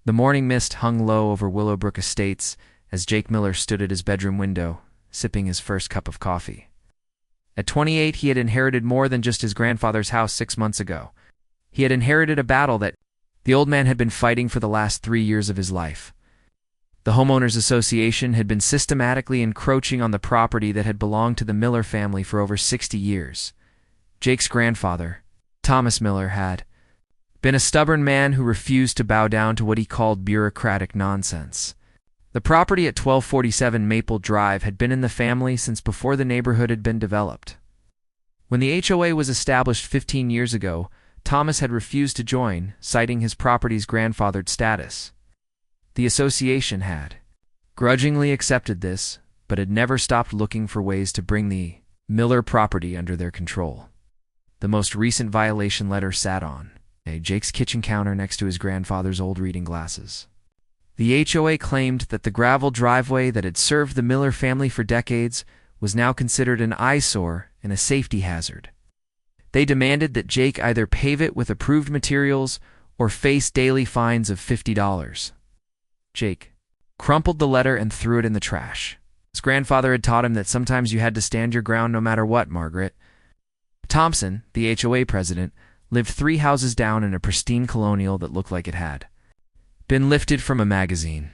The morning mist hung low over Willowbrook Estates as Jake Miller stood at his bedroom window, sipping his first cup of coffee. At 28, he had inherited more than just his grandfather's house 6 months ago. He had inherited a battle that the old man had been fighting for the last 3 years of his life. The Homeowners Association had been systematically encroaching on the property that had belonged to the Miller family for over 60 years. Jake's grandfather, Thomas Miller, had been a stubborn man who refused to bow down to what he called bureaucratic nonsense. The property at 1247 Maple Drive had been in the family since before the neighborhood had been developed. When the HOA was established 15 years ago, Thomas had refused to join, citing his property's grandfathered status. The association had grudgingly accepted this, but had never stopped looking for ways to bring the Miller property under their control. The most recent violation letter sat on Jake's kitchen counter next to his grandfather's old reading glasses. The HOA claimed that the gravel driveway that had served the Miller family for decades was now considered an eyesore and a safety hazard. They demanded that Jake either pave it with approved materials or face daily fines of $50. Jake crumpled the letter and threw it in the trash. His grandfather had taught him that sometimes you had to stand your ground no matter what, Margaret. Thompson, the HOA president, lived 3 houses down in a pristine colonial that looked like it had been lifted from a magazine.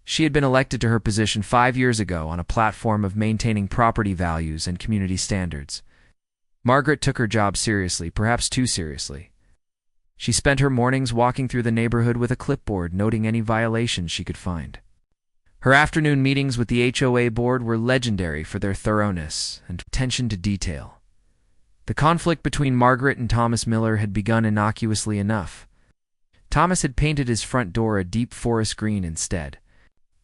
She had been elected to her position 5 years ago on a platform of maintaining property values and community standards. Margaret took her job seriously, perhaps too seriously. She spent her mornings walking through the neighborhood with a clipboard, noting any violations she could find. Her afternoon meetings with the HOA board were legendary for their thoroughness and attention to detail. The conflict between Margaret and Thomas Miller had begun innocuously enough. Thomas had painted his front door a deep forest green instead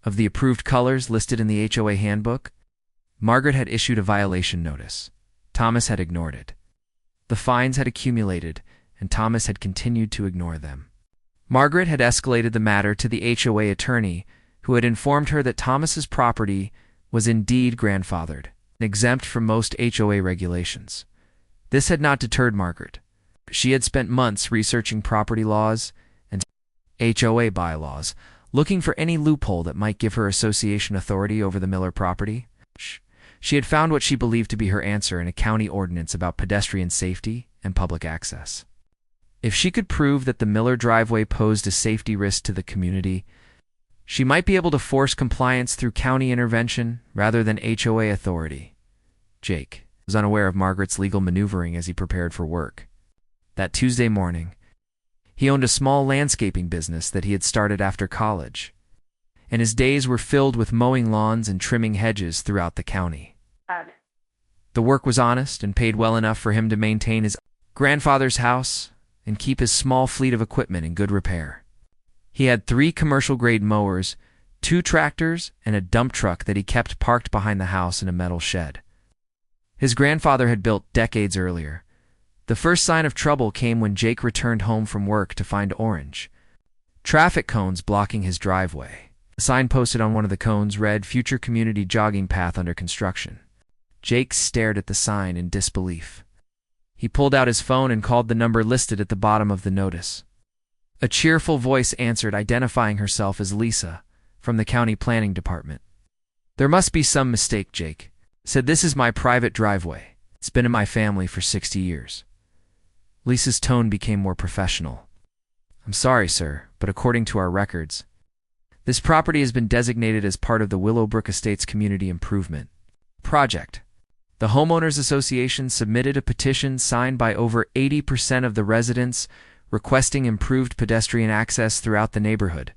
of the approved colors listed in the HOA handbook. Margaret had issued a violation notice. Thomas had ignored it. The fines had accumulated, and Thomas had continued to ignore them. Margaret had escalated the matter to the HOA attorney, who had informed her that Thomas's property was indeed grandfathered, exempt from most HOA regulations. This had not deterred Margaret. She had spent months researching property laws and HOA bylaws, looking for any loophole that might give her association authority over the Miller property. She had found what she believed to be her answer in a county ordinance about pedestrian safety and public access. If she could prove that the Miller driveway posed a safety risk to the community, she might be able to force compliance through county intervention rather than HOA authority. Jake was unaware of Margaret's legal maneuvering as he prepared for work. That Tuesday morning, he owned a small landscaping business that he had started after college, and his days were filled with mowing lawns and trimming hedges throughout the county. The work was honest and paid well enough for him to maintain his grandfather's house and keep his small fleet of equipment in good repair. He had 3 commercial-grade mowers, 2 tractors, and a dump truck that he kept parked behind the house in a metal shed. His grandfather had built decades earlier. The first sign of trouble came when Jake returned home from work to find orange traffic cones blocking his driveway. A sign posted on one of the cones read, "Future Community Jogging Path Under Construction." Jake stared at the sign in disbelief. He pulled out his phone and called the number listed at the bottom of the notice. A cheerful voice answered, identifying herself as Lisa, from the county planning department. "There must be some mistake," Jake said. "This is my private driveway. It's been in my family for 60 years. Lisa's tone became more professional. "I'm sorry, sir, but according to our records, this property has been designated as part of the Willowbrook Estates Community Improvement Project." The Homeowners Association submitted a petition signed by over 80% of the residents requesting improved pedestrian access throughout the neighborhood.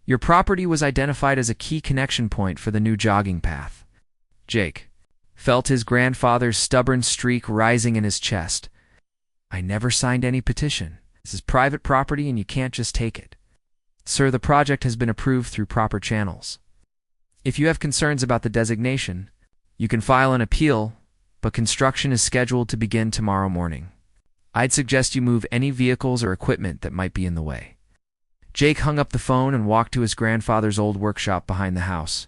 Your property was identified as a key connection point for the new jogging path. Jake felt his grandfather's stubborn streak rising in his chest. "I never signed any petition. This is private property and you can't just take it." "Sir, the project has been approved through proper channels. If you have concerns about the designation, you can file an appeal, but construction is scheduled to begin tomorrow morning. I'd suggest you move any vehicles or equipment that might be in the way." Jake hung up the phone and walked to his grandfather's old workshop behind the house.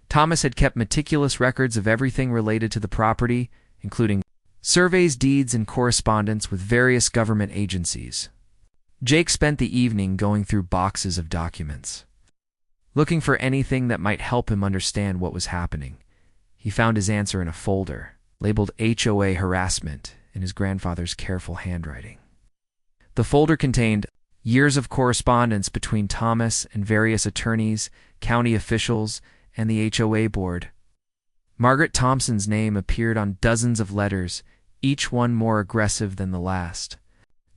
Thomas had kept meticulous records of everything related to the property, including surveys, deeds, and correspondence with various government agencies. Jake spent the evening going through boxes of documents, looking for anything that might help him understand what was happening. He found his answer in a folder, labeled HOA Harassment, in his grandfather's careful handwriting. The folder contained years of correspondence between Thomas and various attorneys, county officials, and the HOA board. Margaret Thompson's name appeared on dozens of letters, each one more aggressive than the last.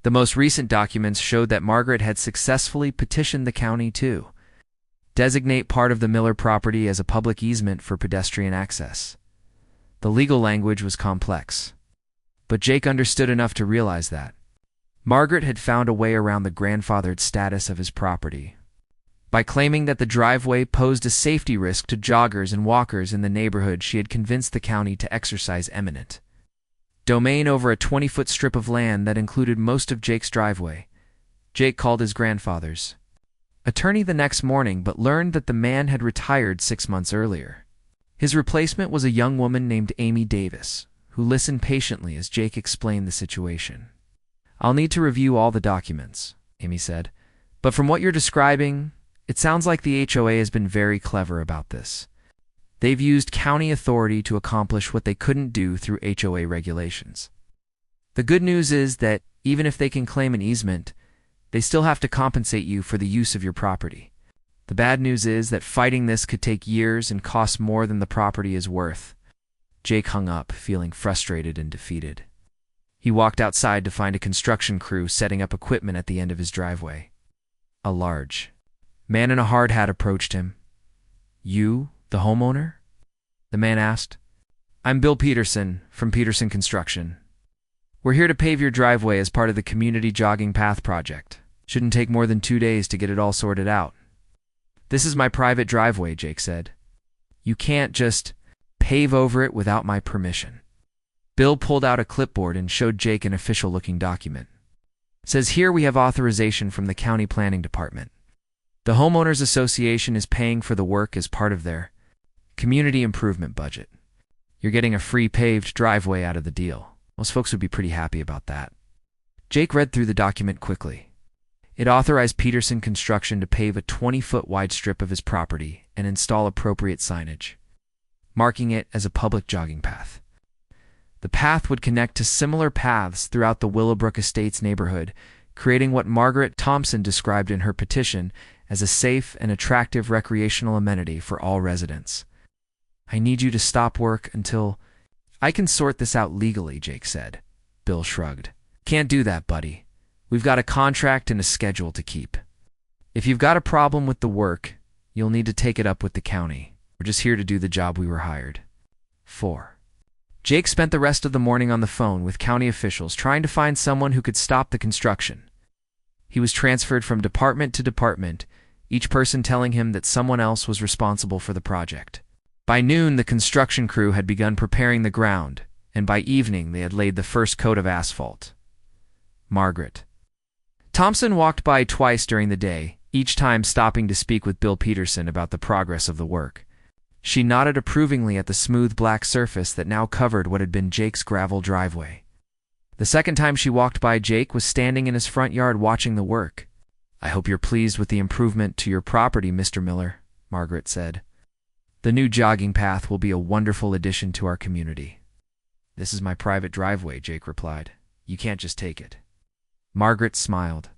The most recent documents showed that Margaret had successfully petitioned the county to designate part of the Miller property as a public easement for pedestrian access. The legal language was complex, but Jake understood enough to realize that Margaret had found a way around the grandfathered status of his property. By claiming that the driveway posed a safety risk to joggers and walkers in the neighborhood, she had convinced the county to exercise eminent domain over a 20-foot strip of land that included most of Jake's driveway. Jake called his grandfather's attorney the next morning, but learned that the man had retired 6 months earlier. His replacement was a young woman named Amy Davis, who listened patiently as Jake explained the situation. "I'll need to review all the documents," Amy said, "but from what you're describing, it sounds like the HOA has been very clever about this. They've used county authority to accomplish what they couldn't do through HOA regulations. The good news is that even if they can claim an easement, they still have to compensate you for the use of your property. The bad news is that fighting this could take years and cost more than the property is worth." Jake hung up, feeling frustrated and defeated. He walked outside to find a construction crew setting up equipment at the end of his driveway. A large man in a hard hat approached him. "You, the homeowner?" the man asked. "I'm Bill Peterson, from Peterson Construction. We're here to pave your driveway as part of the community jogging path project. Shouldn't take more than 2 days to get it all sorted out." "This is my private driveway," Jake said. "You can't just pave over it without my permission." Bill pulled out a clipboard and showed Jake an official-looking document. It says, "Here we have authorization from the county planning department. The homeowners association is paying for the work as part of their community improvement budget. You're getting a free paved driveway out of the deal." Most folks would be pretty happy about that. Jake read through the document quickly. It authorized Peterson Construction to pave a 20-foot wide strip of his property and install appropriate signage, marking it as a public jogging path. The path would connect to similar paths throughout the Willowbrook Estates neighborhood, creating what Margaret Thompson described in her petition as a safe and attractive recreational amenity for all residents. "I need you to stop work until I can sort this out legally," Jake said. Bill shrugged. "Can't do that, buddy. We've got a contract and a schedule to keep. If you've got a problem with the work, you'll need to take it up with the county. We're just here to do the job we were hired for." Jake spent the rest of the morning on the phone with county officials trying to find someone who could stop the construction. He was transferred from department to department, each person telling him that someone else was responsible for the project. By noon, the construction crew had begun preparing the ground, and by evening they had laid the first coat of asphalt. Margaret Thompson walked by twice during the day, each time stopping to speak with Bill Peterson about the progress of the work. She nodded approvingly at the smooth black surface that now covered what had been Jake's gravel driveway. The second time she walked by, Jake was standing in his front yard watching the work. "I hope you're pleased with the improvement to your property, Mr. Miller," Margaret said. "The new jogging path will be a wonderful addition to our community." "This is my private driveway," Jake replied. "You can't just take it." Margaret smiled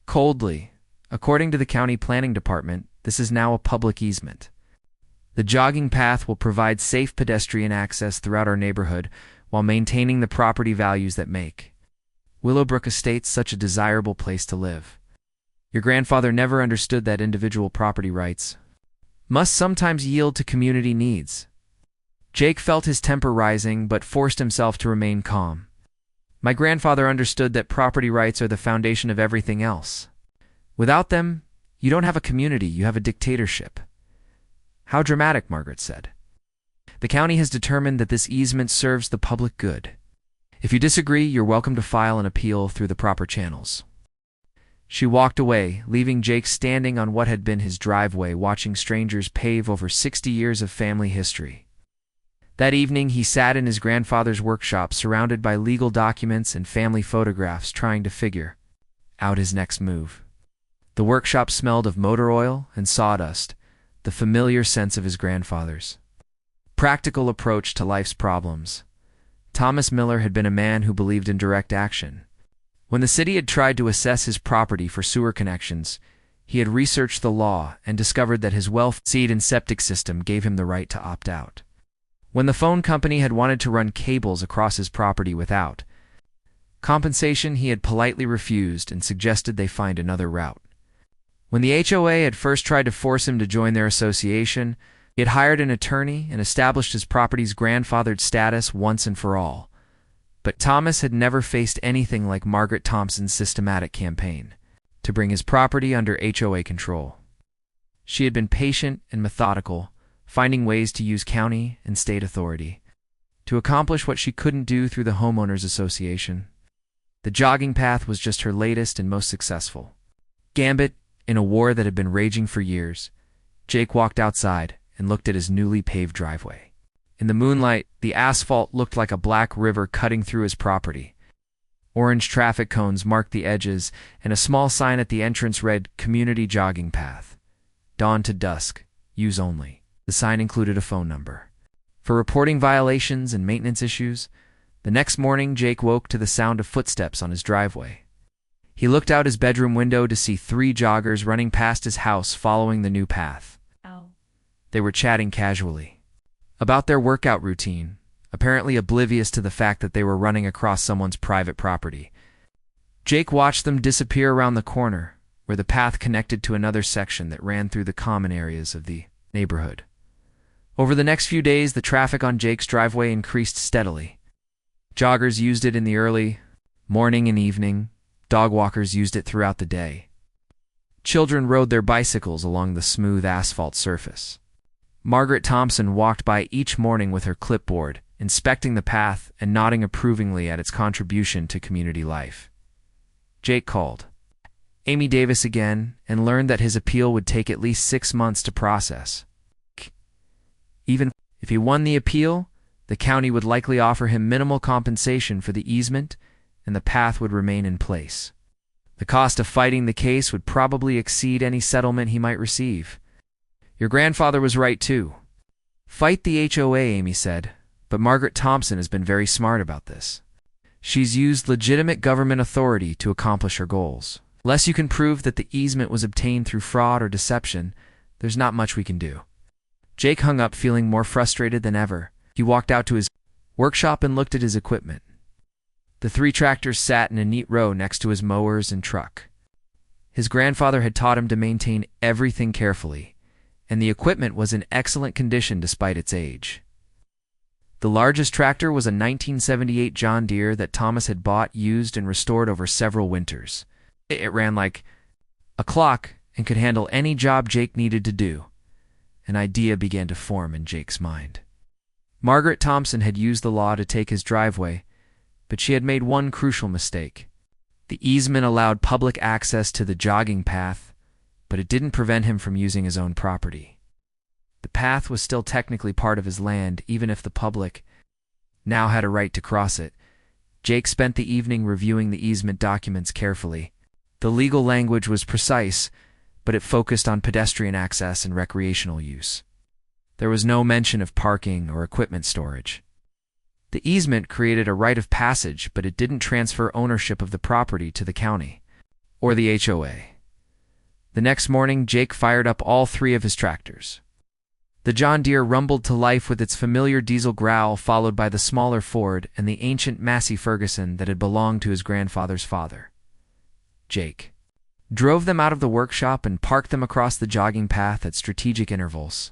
coldly. "According to the county planning department, this is now a public easement. The jogging path will provide safe pedestrian access throughout our neighborhood while maintaining the property values that make Willowbrook Estates such a desirable place to live. Your grandfather never understood that individual property rights must sometimes yield to community needs." Jake felt his temper rising but forced himself to remain calm. "My grandfather understood that property rights are the foundation of everything else. Without them, you don't have a community, you have a dictatorship." "How dramatic," Margaret said. "The county has determined that this easement serves the public good. If you disagree, you're welcome to file an appeal through the proper channels." She walked away, leaving Jake standing on what had been his driveway, watching strangers pave over 60 years of family history. That evening, he sat in his grandfather's workshop, surrounded by legal documents and family photographs, trying to figure out his next move. The workshop smelled of motor oil and sawdust, the familiar sense of his grandfather's. Practical approach to life's problems. Thomas Miller had been a man who believed in direct action. When the city had tried to assess his property for sewer connections, he had researched the law and discovered that his well seed and septic system gave him the right to opt out. When the phone company had wanted to run cables across his property without compensation, he had politely refused and suggested they find another route. When the HOA had first tried to force him to join their association, he had hired an attorney and established his property's grandfathered status once and for all. But Thomas had never faced anything like Margaret Thompson's systematic campaign to bring his property under HOA control. She had been patient and methodical, finding ways to use county and state authority to accomplish what she couldn't do through the homeowners association. The jogging path was just her latest and most successful gambit in a war that had been raging for years. Jake walked outside and looked at his newly paved driveway. In the moonlight, the asphalt looked like a black river cutting through his property. Orange traffic cones marked the edges, and a small sign at the entrance read, "Community Jogging Path. Dawn to dusk. Use only." The sign included a phone number for reporting violations and maintenance issues. The next morning, Jake woke to the sound of footsteps on his driveway. He looked out his bedroom window to see 3 joggers running past his house following the new path. They were chatting casually about their workout routine, apparently oblivious to the fact that they were running across someone's private property. Jake watched them disappear around the corner, where the path connected to another section that ran through the common areas of the neighborhood. Over the next few days, the traffic on Jake's driveway increased steadily. Joggers used it in the early morning and evening. Dog walkers used it throughout the day. Children rode their bicycles along the smooth asphalt surface. Margaret Thompson walked by each morning with her clipboard, inspecting the path and nodding approvingly at its contribution to community life. Jake called Amy Davis again and learned that his appeal would take at least 6 months to process. Even if he won the appeal, the county would likely offer him minimal compensation for the easement, and the path would remain in place. The cost of fighting the case would probably exceed any settlement he might receive. "Your grandfather was right, too. Fight the HOA," Amy said, "but Margaret Thompson has been very smart about this. She's used legitimate government authority to accomplish her goals. Unless you can prove that the easement was obtained through fraud or deception, there's not much we can do." Jake hung up feeling more frustrated than ever. He walked out to his workshop and looked at his equipment. The 3 tractors sat in a neat row next to his mowers and truck. His grandfather had taught him to maintain everything carefully, and the equipment was in excellent condition despite its age. The largest tractor was a 1978 John Deere that Thomas had bought, used, and restored over several winters. It ran like a clock and could handle any job Jake needed to do. An idea began to form in Jake's mind. Margaret Thompson had used the law to take his driveway, but she had made one crucial mistake. The easement allowed public access to the jogging path, but it didn't prevent him from using his own property. The path was still technically part of his land, even if the public now had a right to cross it. Jake spent the evening reviewing the easement documents carefully. The legal language was precise, but it focused on pedestrian access and recreational use. There was no mention of parking or equipment storage. The easement created a right of passage, but it didn't transfer ownership of the property to the county or the HOA. The next morning, Jake fired up all 3 of his tractors. The John Deere rumbled to life with its familiar diesel growl, followed by the smaller Ford and the ancient Massey Ferguson that had belonged to his grandfather's father. Jake drove them out of the workshop and parked them across the jogging path at strategic intervals.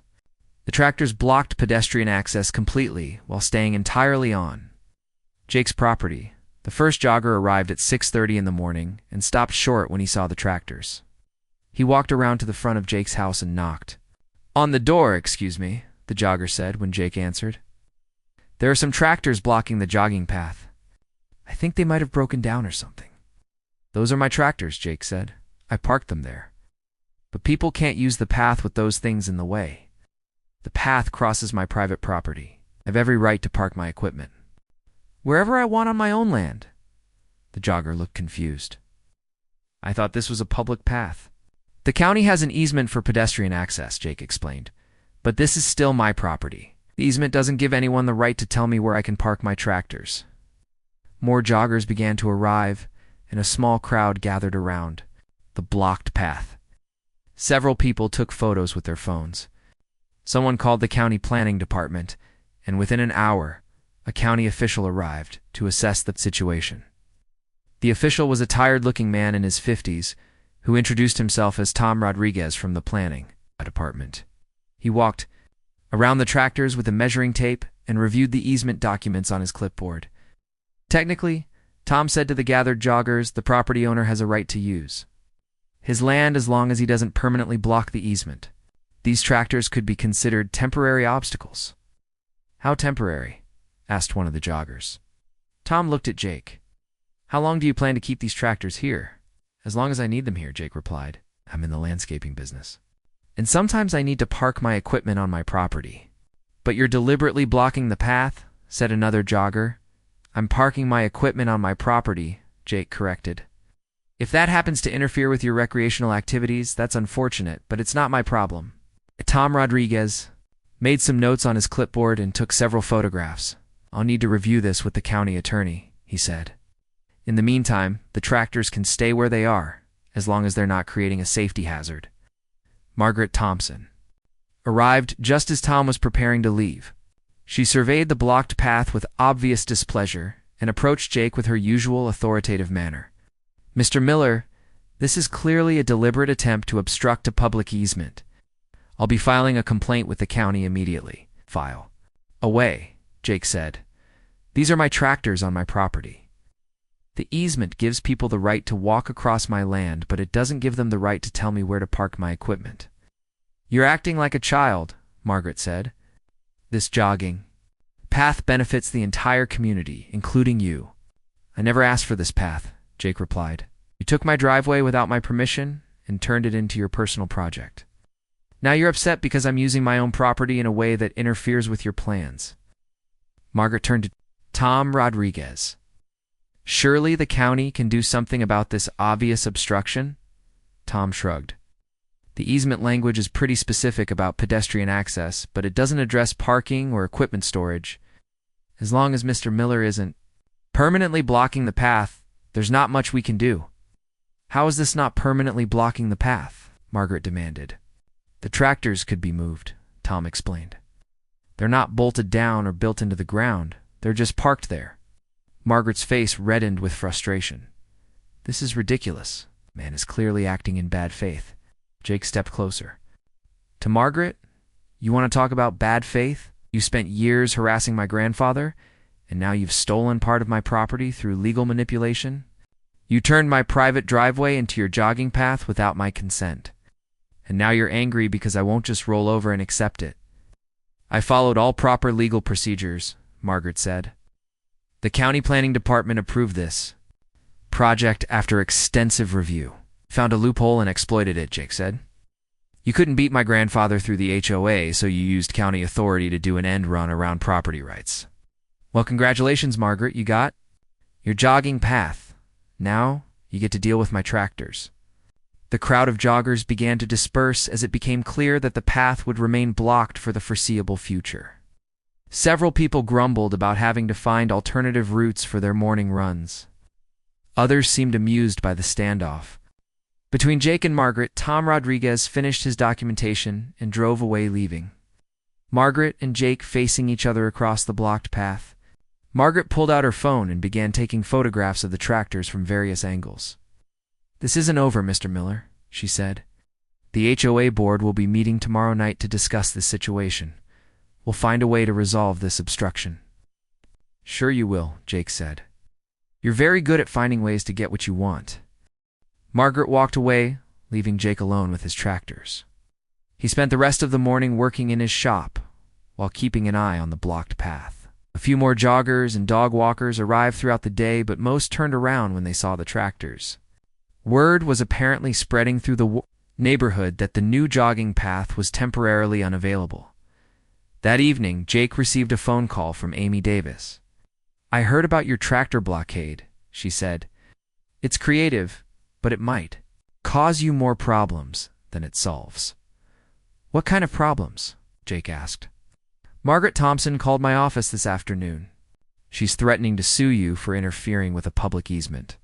The tractors blocked pedestrian access completely while staying entirely on Jake's property. The first jogger arrived at 6:30 in the morning and stopped short when he saw the tractors. He walked around to the front of Jake's house and knocked on the door. "Excuse me," the jogger said when Jake answered. "There are some tractors blocking the jogging path. I think they might have broken down or something." "Those are my tractors," Jake said. "I parked them there. But people can't use the path with those things in the way. The path crosses my private property. I have every right to park my equipment wherever I want on my own land." The jogger looked confused. I thought this was a public path. The county has an easement for pedestrian access, Jake explained. But this is still my property. The easement doesn't give anyone the right to tell me where I can park my tractors. More joggers began to arrive, and a small crowd gathered around the blocked path. Several people took photos with their phones. Someone called the county planning department, and within an hour, a county official arrived to assess the situation. The official was a tired-looking man in his 50s who introduced himself as Tom Rodriguez from the planning department. He walked around the tractors with a measuring tape and reviewed the easement documents on his clipboard. Technically, Tom said to the gathered joggers, the property owner has a right to use his land as long as he doesn't permanently block the easement. These tractors could be considered temporary obstacles. How temporary? Asked one of the joggers. Tom looked at Jake. How long do you plan to keep these tractors here? As long as I need them here, Jake replied. I'm in the landscaping business. And sometimes I need to park my equipment on my property. But you're deliberately blocking the path, said another jogger. I'm parking my equipment on my property, Jake corrected. If that happens to interfere with your recreational activities, that's unfortunate, but it's not my problem. Tom Rodriguez made some notes on his clipboard and took several photographs. I'll need to review this with the county attorney, he said. In the meantime, the tractors can stay where they are, as long as they're not creating a safety hazard. Margaret Thompson arrived just as Tom was preparing to leave. She surveyed the blocked path with obvious displeasure and approached Jake with her usual authoritative manner. Mr. Miller, this is clearly a deliberate attempt to obstruct a public easement. I'll be filing a complaint with the county immediately. File away, Jake said. These are my tractors on my property. The easement gives people the right to walk across my land, but it doesn't give them the right to tell me where to park my equipment. You're acting like a child, Margaret said. This jogging path benefits the entire community, including you. I never asked for this path, Jake replied. You took my driveway without my permission and turned it into your personal project. Now you're upset because I'm using my own property in a way that interferes with your plans. Margaret turned to Tom Rodriguez. Surely the county can do something about this obvious obstruction? Tom shrugged. The easement language is pretty specific about pedestrian access, but it doesn't address parking or equipment storage. As long as Mr. Miller isn't permanently blocking the path, there's not much we can do. How is this not permanently blocking the path? Margaret demanded. The tractors could be moved, Tom explained. They're not bolted down or built into the ground. They're just parked there. Margaret's face reddened with frustration. This is ridiculous. The man is clearly acting in bad faith. Jake stepped closer. To Margaret, you want to talk about bad faith? You spent years harassing my grandfather, and now you've stolen part of my property through legal manipulation? You turned my private driveway into your jogging path without my consent. And now you're angry because I won't just roll over and accept it. I followed all proper legal procedures, Margaret said. The county planning department approved this project after extensive review. Found a loophole and exploited it, Jake said. You couldn't beat my grandfather through the HOA, so you used county authority to do an end run around property rights. Well, congratulations, Margaret, you got your jogging path. Now you get to deal with my tractors. The crowd of joggers began to disperse as it became clear that the path would remain blocked for the foreseeable future. Several people grumbled about having to find alternative routes for their morning runs. Others seemed amused by the standoff. Between Jake and Margaret, Tom Rodriguez finished his documentation and drove away, leaving Margaret and Jake facing each other across the blocked path. Margaret pulled out her phone and began taking photographs of the tractors from various angles. This isn't over, Mr. Miller, she said. The HOA board will be meeting tomorrow night to discuss this situation. We'll find a way to resolve this obstruction. Sure you will, Jake said. You're very good at finding ways to get what you want. Margaret walked away, leaving Jake alone with his tractors. He spent the rest of the morning working in his shop, while keeping an eye on the blocked path. A few more joggers and dog walkers arrived throughout the day, but most turned around when they saw the tractors. Word was apparently spreading through the neighborhood that the new jogging path was temporarily unavailable. That evening, Jake received a phone call from Amy Davis. I heard about your tractor blockade, she said. It's creative, but it might cause you more problems than it solves. What kind of problems? Jake asked. Margaret Thompson called my office this afternoon. She's threatening to sue you for interfering with a public easement.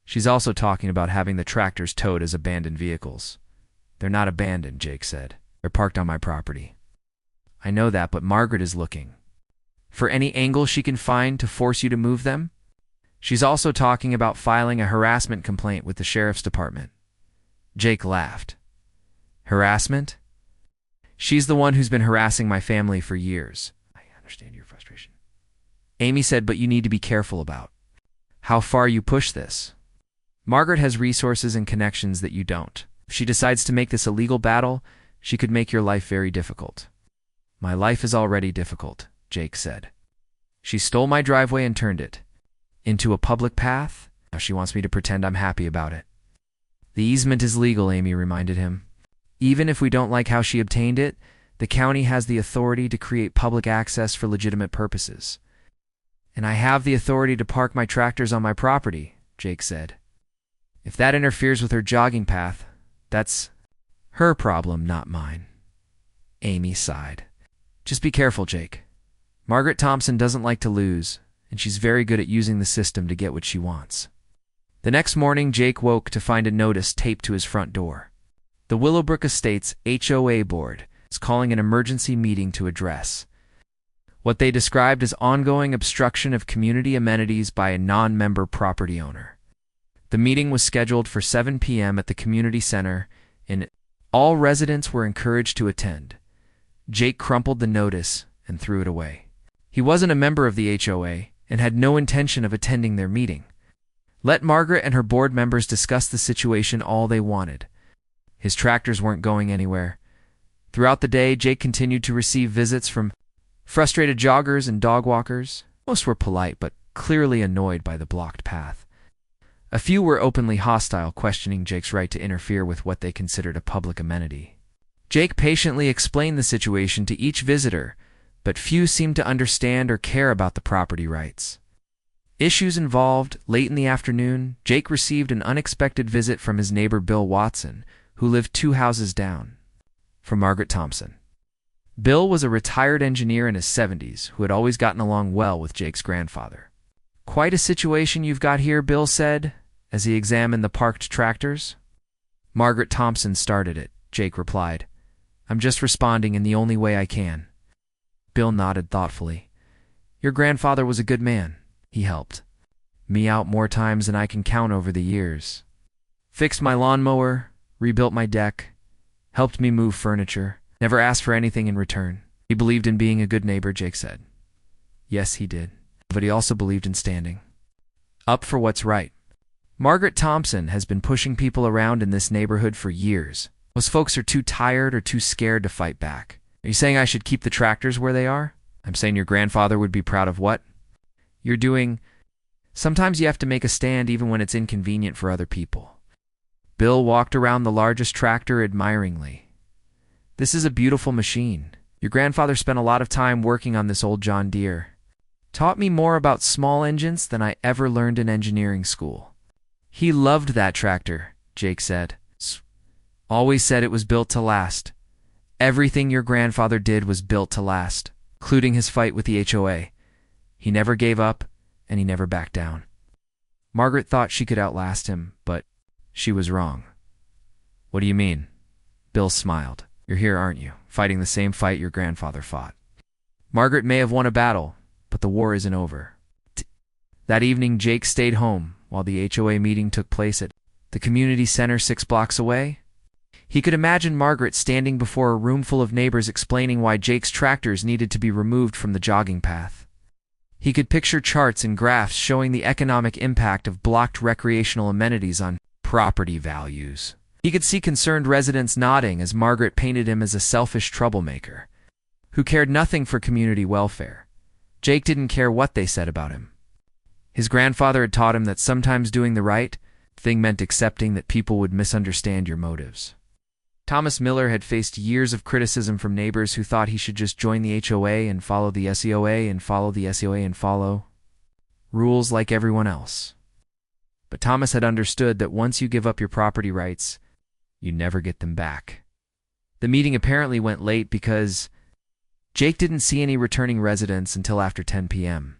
She's also talking about having the tractors towed as abandoned vehicles. They're not abandoned, Jake said. They're parked on my property. I know that, but Margaret is looking for any angle she can find to force you to move them. She's also talking about filing a harassment complaint with the sheriff's department. Jake laughed. Harassment? She's the one who's been harassing my family for years. I understand your frustration. Amy said, but you need to be careful about how far you push this. Margaret has resources and connections that you don't. If she decides to make this a legal battle, she could make your life very difficult. My life is already difficult, Jake said. She stole my driveway and turned it into a public path. Now she wants me to pretend I'm happy about it. The easement is legal, Amy reminded him. Even if we don't like how she obtained it, the county has the authority to create public access for legitimate purposes. And I have the authority to park my tractors on my property, Jake said. If that interferes with her jogging path, that's her problem, not mine. Amy sighed. Just be careful, Jake. Margaret Thompson doesn't like to lose, and she's very good at using the system to get what she wants. The next morning, Jake woke to find a notice taped to his front door. The Willowbrook Estates HOA board is calling an emergency meeting to address what they described as ongoing obstruction of community amenities by a non-member property owner. The meeting was scheduled for 7 p.m. at the community center, and all residents were encouraged to attend. Jake crumpled the notice and threw it away. He wasn't a member of the HOA and had no intention of attending their meeting. Let Margaret and her board members discuss the situation all they wanted. His tractors weren't going anywhere. Throughout the day, Jake continued to receive visits from frustrated joggers and dog walkers. Most were polite, but clearly annoyed by the blocked path. A few were openly hostile, questioning Jake's right to interfere with what they considered a public amenity. Jake patiently explained the situation to each visitor, but few seemed to understand or care about the property rights. Issues involved. Late in the afternoon, Jake received an unexpected visit from his neighbor Bill Watson, who lived 2 houses down from Margaret Thompson. Bill was a retired engineer in his 70s who had always gotten along well with Jake's grandfather. Quite a situation you've got here, Bill said, as he examined the parked tractors. Margaret Thompson started it, Jake replied. I'm just responding in the only way I can. Bill nodded thoughtfully. Your grandfather was a good man. He helped me out more times than I can count over the years. Fixed my lawnmower, rebuilt my deck, helped me move furniture, never asked for anything in return. He believed in being a good neighbor, Jake said. Yes, he did. But he also believed in standing up for what's right. Margaret Thompson has been pushing people around in this neighborhood for years. Most folks are too tired or too scared to fight back. Are you saying I should keep the tractors where they are? I'm saying your grandfather would be proud of what you're doing. Sometimes you have to make a stand even when it's inconvenient for other people. Bill walked around the largest tractor admiringly. This is a beautiful machine. Your grandfather spent a lot of time working on this old John Deere. Taught me more about small engines than I ever learned in engineering school. He loved that tractor, Jake said. Always said it was built to last. Everything your grandfather did was built to last, including his fight with the HOA. He never gave up, and he never backed down. Margaret thought she could outlast him, but she was wrong. What do you mean? Bill smiled. You're here, aren't you? Fighting the same fight your grandfather fought. Margaret may have won a battle, but the war isn't over. That evening, Jake stayed home while the HOA meeting took place at the community center 6 blocks away. He could imagine Margaret standing before a room full of neighbors explaining why Jake's tractors needed to be removed from the jogging path. He could picture charts and graphs showing the economic impact of blocked recreational amenities on property values. He could see concerned residents nodding as Margaret painted him as a selfish troublemaker who cared nothing for community welfare. Jake didn't care what they said about him. His grandfather had taught him that sometimes doing the right thing meant accepting that people would misunderstand your motives. Thomas Miller had faced years of criticism from neighbors who thought he should just join the HOA and follow the SEOA and follow the SEOA and follow rules like everyone else. But Thomas had understood that once you give up your property rights, you never get them back. The meeting apparently went late because Jake didn't see any returning residents until after 10 p.m.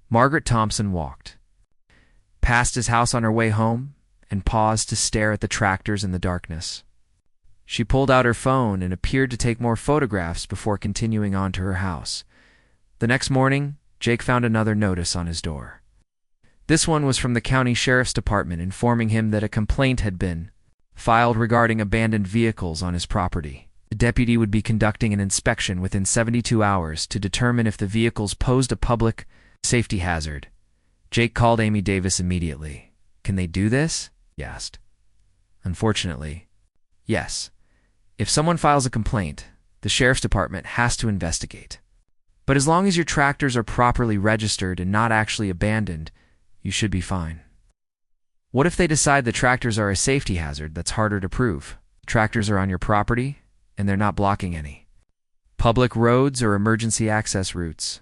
Margaret Thompson walked past his house on her way home and paused to stare at the tractors in the darkness. She pulled out her phone and appeared to take more photographs before continuing on to her house. The next morning, Jake found another notice on his door. This one was from the county sheriff's department informing him that a complaint had been filed regarding abandoned vehicles on his property. The deputy would be conducting an inspection within 72 hours to determine if the vehicles posed a public safety hazard. Jake called Amy Davis immediately. "Can they do this?" he asked. "Unfortunately, yes. If someone files a complaint, the sheriff's department has to investigate. But as long as your tractors are properly registered and not actually abandoned, you should be fine." "What if they decide the tractors are a safety hazard that's harder to prove? Tractors are on your property, and they're not blocking any public roads or emergency access routes.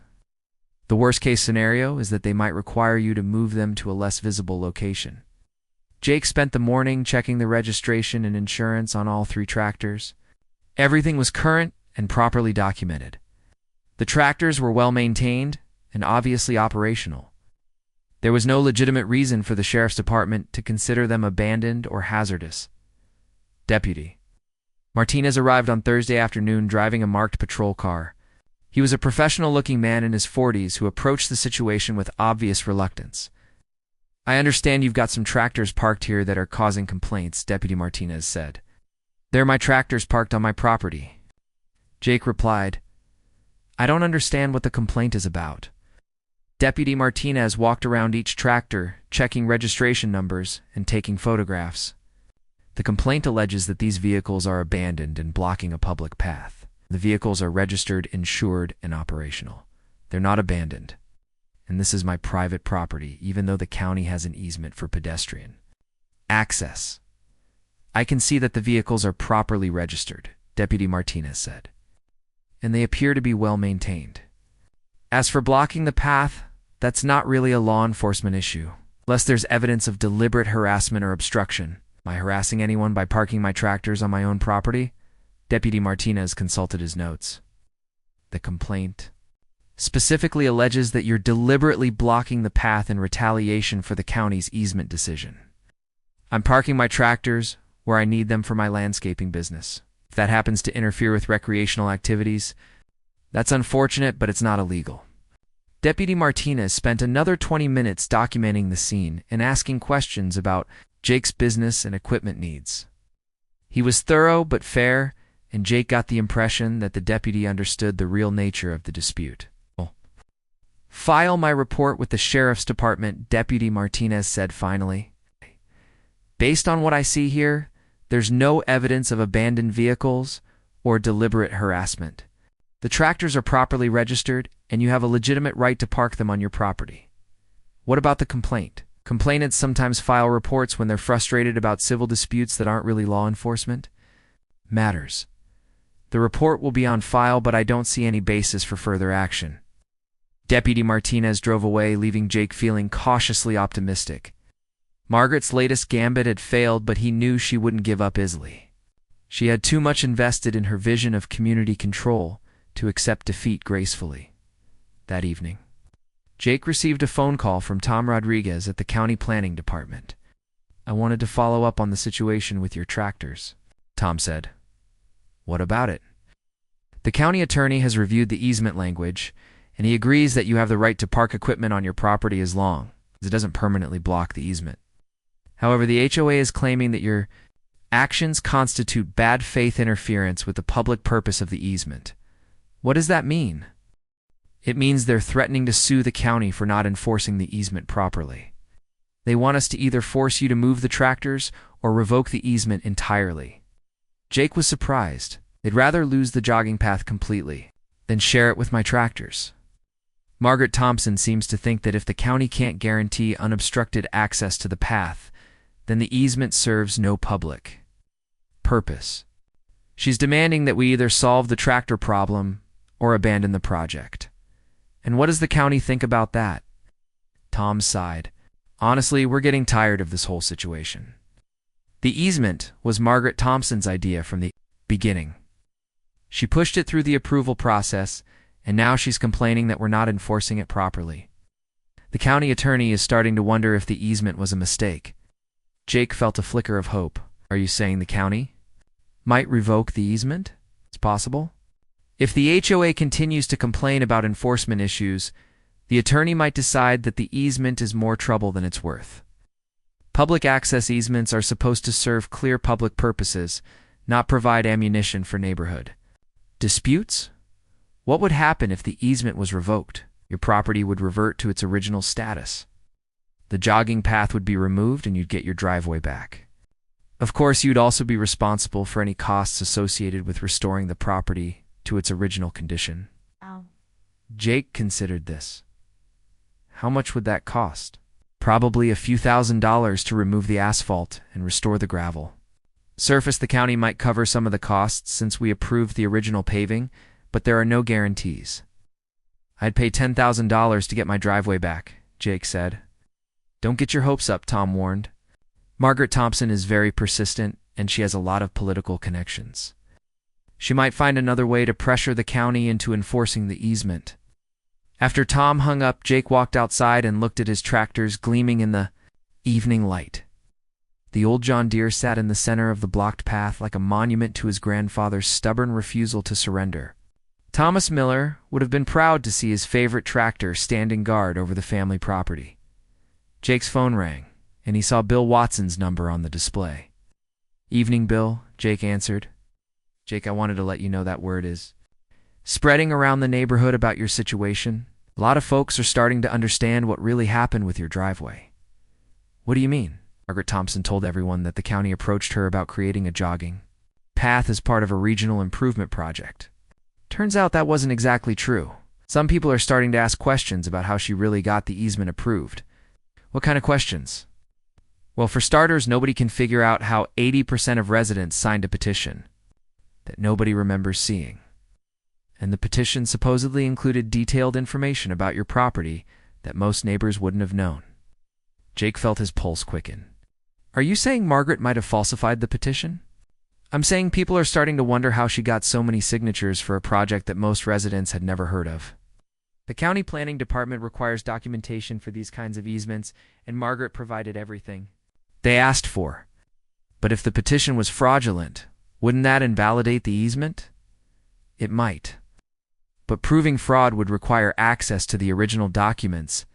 The worst-case scenario is that they might require you to move them to a less visible location." Jake spent the morning checking the registration and insurance on all 3 tractors. Everything was current and properly documented. The tractors were well-maintained and obviously operational. There was no legitimate reason for the sheriff's department to consider them abandoned or hazardous. Deputy Martinez arrived on Thursday afternoon driving a marked patrol car. He was a professional-looking man in his 40s who approached the situation with obvious reluctance. "I understand you've got some tractors parked here that are causing complaints," Deputy Martinez said. "They're my tractors parked on my property." Jake replied, "I don't understand what the complaint is about." Deputy Martinez walked around each tractor, checking registration numbers and taking photographs. "The complaint alleges that these vehicles are abandoned and blocking a public path. The vehicles are registered, insured, and operational. They're not abandoned. And this is my private property, even though the county has an easement for pedestrian access. I can see that the vehicles are properly registered," Deputy Martinez said, "and they appear to be well maintained. As for blocking the path, that's not really a law enforcement issue, unless there's evidence of deliberate harassment or obstruction. Am I harassing anyone by parking my tractors on my own property?" Deputy Martinez consulted his notes. "The complaint specifically alleges that you're deliberately blocking the path in retaliation for the county's easement decision. I'm parking my tractors where I need them for my landscaping business. If that happens to interfere with recreational activities, that's unfortunate, but it's not illegal." Deputy Martinez spent another 20 minutes documenting the scene and asking questions about Jake's business and equipment needs. He was thorough but fair, and Jake got the impression that the deputy understood the real nature of the dispute. "File my report with the sheriff's department," Deputy Martinez said finally. "Based on what I see here, there's no evidence of abandoned vehicles or deliberate harassment. The tractors are properly registered, and you have a legitimate right to park them on your property. What about the complaint? Complainants sometimes file reports when they're frustrated about civil disputes that aren't really law enforcement matters. The report will be on file, but I don't see any basis for further action." Deputy Martinez drove away, leaving Jake feeling cautiously optimistic. Margaret's latest gambit had failed, but he knew she wouldn't give up easily. She had too much invested in her vision of community control to accept defeat gracefully. That evening, Jake received a phone call from Tom Rodriguez at the county planning department. "I wanted to follow up on the situation with your tractors," Tom said. "What about it?" "The county attorney has reviewed the easement language, and he agrees that you have the right to park equipment on your property as long as it doesn't permanently block the easement. However, the HOA is claiming that your actions constitute bad faith interference with the public purpose of the easement." "What does that mean?" "It means they're threatening to sue the county for not enforcing the easement properly. They want us to either force you to move the tractors or revoke the easement entirely." Jake was surprised. "They'd rather lose the jogging path completely than share it with my tractors." Margaret Thompson seems to think that if the county can't guarantee unobstructed access to the path, then the easement serves no public purpose. She's demanding that we either solve the tractor problem or abandon the project. "And what does the county think about that?" Tom sighed. Honestly, we're getting tired of this whole situation. The easement was Margaret Thompson's idea from the beginning. She pushed it through the approval process, and now she's complaining that we're not enforcing it properly. The county attorney is starting to wonder if the easement was a mistake. Jake felt a flicker of hope. Are you saying the county might revoke the easement? It's possible. If the HOA continues to complain about enforcement issues, the attorney might decide that the easement is more trouble than it's worth. Public access easements are supposed to serve clear public purposes, not provide ammunition for neighborhood disputes. What would happen if the easement was revoked? Your property would revert to its original status. The jogging path would be removed and you'd get your driveway back. Of course, you'd also be responsible for any costs associated with restoring the property to its original condition. Ow. Jake considered this. How much would that cost? Probably a few $1,000s to remove the asphalt and restore the gravel. Surface, the county might cover some of the costs since we approved the original paving, but there are no guarantees. I'd pay $10,000 to get my driveway back, Jake said. Don't get your hopes up, Tom warned. Margaret Thompson is very persistent, and she has a lot of political connections. She might find another way to pressure the county into enforcing the easement. After Tom hung up, Jake walked outside and looked at his tractors gleaming in the evening light. The old John Deere sat in the center of the blocked path like a monument to his grandfather's stubborn refusal to surrender. Thomas Miller would have been proud to see his favorite tractor standing guard over the family property. Jake's phone rang, and he saw Bill Watson's number on the display. "Evening, Bill," Jake answered. "Jake, I wanted to let you know that word is spreading around the neighborhood about your situation. A lot of folks are starting to understand what really happened with your driveway." "What do you mean?" Margaret Thompson told everyone that the county approached her about creating a jogging path as part of a regional improvement project. Turns out that wasn't exactly true. Some people are starting to ask questions about how she really got the easement approved. What kind of questions? Well, for starters, nobody can figure out how 80% of residents signed a petition that nobody remembers seeing. And the petition supposedly included detailed information about your property that most neighbors wouldn't have known. Jake felt his pulse quicken. Are you saying Margaret might have falsified the petition? I'm saying people are starting to wonder how she got so many signatures for a project that most residents had never heard of. The county planning department requires documentation for these kinds of easements, and Margaret provided everything they asked for. But if the petition was fraudulent, wouldn't that invalidate the easement? It might. But proving fraud would require access to the original documents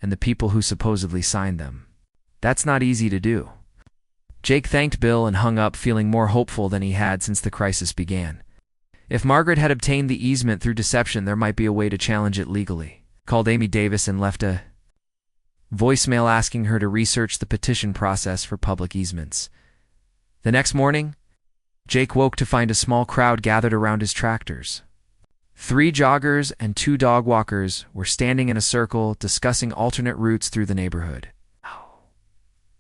and the people who supposedly signed them. That's not easy to do. Jake thanked Bill and hung up, feeling more hopeful than he had since the crisis began. If Margaret had obtained the easement through deception, there might be a way to challenge it legally. Called Amy Davis and left a voicemail asking her to research the petition process for public easements. The next morning, Jake woke to find a small crowd gathered around his tractors. 3 joggers and 2 dog walkers were standing in a circle discussing alternate routes through the neighborhood.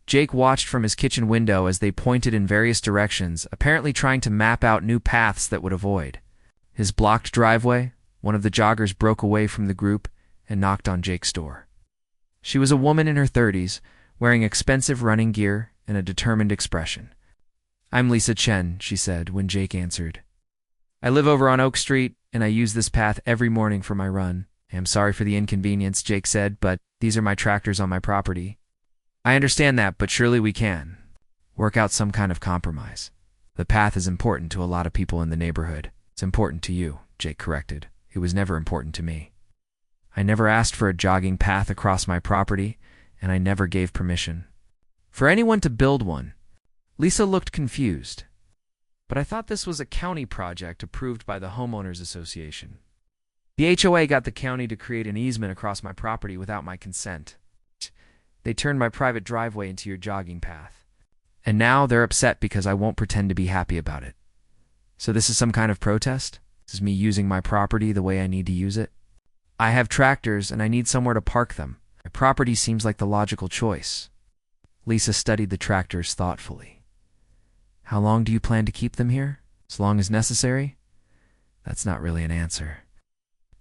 Jake watched from his kitchen window as they pointed in various directions, apparently trying to map out new paths that would avoid his blocked driveway. One of the joggers broke away from the group and knocked on Jake's door. She was a woman in her 30s, wearing expensive running gear and a determined expression. "I'm Lisa Chen," she said when Jake answered. "I live over on Oak Street, and I use this path every morning for my run. I'm sorry for the inconvenience," Jake said, "but these are my tractors on my property." "I understand that, but surely we can work out some kind of compromise. The path is important to a lot of people in the neighborhood." "It's important to you," Jake corrected. "It was never important to me. I never asked for a jogging path across my property, and I never gave permission for anyone to build one." Lisa looked confused. "But I thought this was a county project approved by the Homeowners Association. The HOA got the county to create an easement across my property without my consent. They turned my private driveway into your jogging path. And now they're upset because I won't pretend to be happy about it. So this is some kind of protest? This is me using my property the way I need to use it? I have tractors and I need somewhere to park them. My property seems like the logical choice." Lisa studied the tractors thoughtfully. "How long do you plan to keep them here? As long as necessary?" "That's not really an answer."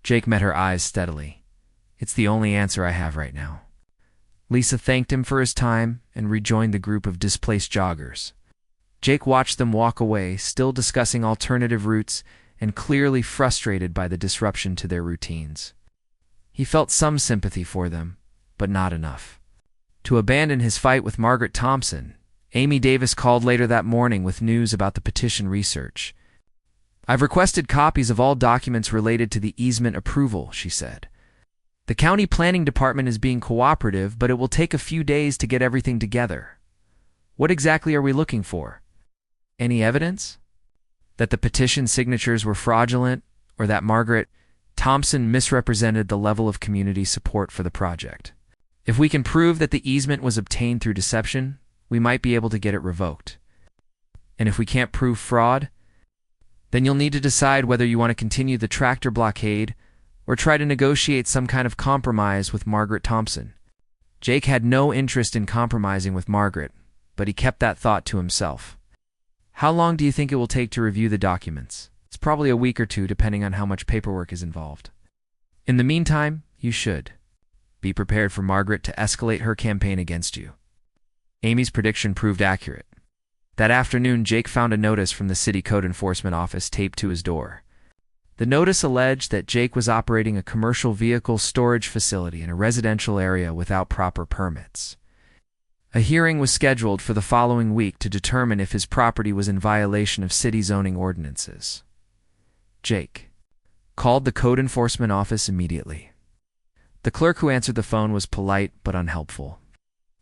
Jake met her eyes steadily. "It's the only answer I have right now. Lisa thanked him for his time and rejoined the group of displaced joggers. Jake watched them walk away, still discussing alternative routes and clearly frustrated by the disruption to their routines. He felt some sympathy for them, but not enough. To abandon his fight with Margaret Thompson, Amy Davis called later that morning with news about the petition research. "I've requested copies of all documents related to the easement approval," she said. "The county planning department is being cooperative, but it will take a few days to get everything together. What exactly are we looking for? Any evidence that the petition signatures were fraudulent or that Margaret Thompson misrepresented the level of community support for the project? If we can prove that the easement was obtained through deception, we might be able to get it revoked. And if we can't prove fraud, then you'll need to decide whether you want to continue the tractor blockade or try to negotiate some kind of compromise with Margaret Thompson." Jake had no interest in compromising with Margaret, but he kept that thought to himself. "How long do you think it will take to review the documents?" "It's probably a week or two, depending on how much paperwork is involved. In the meantime, you should be prepared for Margaret to escalate her campaign against you." Amy's prediction proved accurate. That afternoon, Jake found a notice from the city code enforcement office taped to his door. The notice alleged that Jake was operating a commercial vehicle storage facility in a residential area without proper permits. A hearing was scheduled for the following week to determine if his property was in violation of city zoning ordinances. Jake called the code enforcement office immediately. The clerk who answered the phone was polite but unhelpful.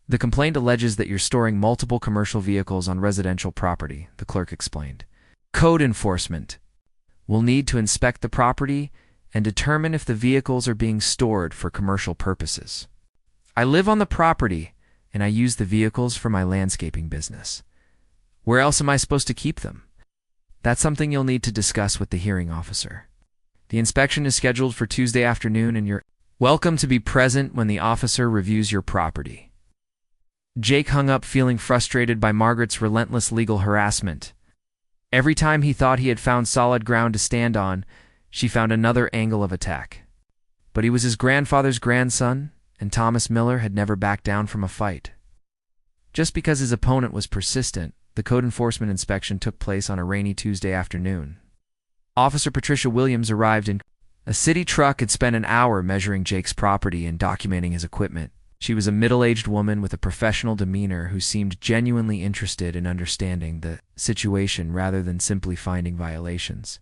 "The complaint alleges that you're storing multiple commercial vehicles on residential property," the clerk explained. "Code enforcement will need to inspect the property and determine if the vehicles are being stored for commercial purposes. I live on the property, and I use the vehicles for my landscaping business. Where else am I supposed to keep them? That's something you'll need to discuss with the hearing officer. The inspection is scheduled for Tuesday afternoon, and you're welcome to be present when the officer reviews your property." Jake hung up feeling frustrated by Margaret's relentless legal harassment. Every time he thought he had found solid ground to stand on, she found another angle of attack. But he was his grandfather's grandson, and Thomas Miller had never backed down from a fight. Just because his opponent was persistent, the code enforcement inspection took place on a rainy Tuesday afternoon. Officer Patricia Williams arrived in a city truck had spent an hour measuring Jake's property and documenting his equipment. She was a middle-aged woman with a professional demeanor who seemed genuinely interested in understanding the situation rather than simply finding violations.